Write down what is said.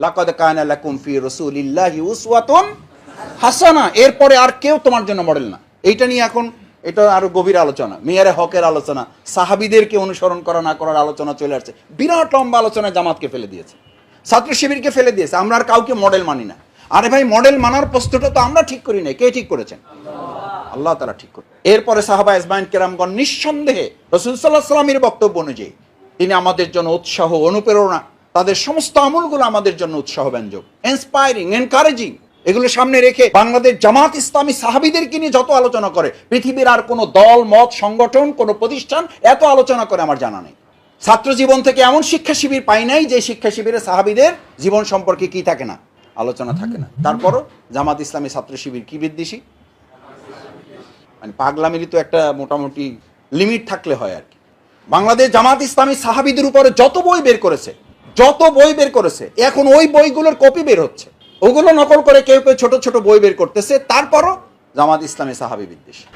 লাকাদ কানা লাকুম ফি রাসূলিল্লাহি উসওয়াতুন হাসানা, এরপরে আর কেউ তোমার জন্য মডেল না। এইটা নিয়ে এখন এটা আরো গভীর আলোচনা, মেয়ারে হকের আলোচনা, সাহাবীদেরকে অনুসরণ করা না করার আলোচনা চলে আসছে। বিরাট লম্বা আলোচনা জামাতকে ফেলে দিয়েছে, ছাত্র শিবিরকে ফেলে দিয়েছে। আমরা আর কাউকে মডেল মানি না। আরে ভাই, মডেল মানার প্রশ্নটা তো আমরা ঠিক করি নাই, কে ঠিক করেছেন? আল্লাহ তাআলা ঠিক করে। এরপরে সাহাবা আজমাইন কেরামগণ নিঃসন্দেহে রাসূল সাল্লাল্লাহু আলাইহি ওয়াসাল্লামের বক্তব্য অনুযায়ী তিনি আমাদের জন্য উৎসাহ, অনুপ্রেরণা, তাদের সমস্ত আমলগুলো আমাদের জন্য উৎসাহ ব্যঞ্জক, ইন্সপায়ারিং, এনকারেজিং। এগুলো সামনে রেখে বাংলাদেশ জামাত ইসলামী সাহাবীদেরকে নিয়ে যত আলোচনা করে, পৃথিবীর আর কোনো দল, মত, সংগঠন, কোনো প্রতিষ্ঠান এত আলোচনা করে আমার জানা নেই। ছাত্র জীবন থেকে এমন শিক্ষা শিবির পাই নাই যে শিক্ষা শিবিরে সাহাবীদের জীবন সম্পর্কে কি থাকে না, আলোচনা থাকে না। তারপরও জামাত ইসলামী ছাত্র শিবির কি বিদ্বেষী, মানে পাগলামিরই তো একটা মোটামুটি লিমিট থাকলে হয় আর কি। বাংলাদেশ জামাত ইসলামী সাহাবীদের উপরে যত বই বের করেছে, এখন ওই বইগুলোর কপি বের হচ্ছে, ওগুলো নকল করে কেউ কেউ ছোট ছোট বই বের করতেছে। তারপরও জামাত ইসলামী সাহাবী বিদ্বেষী।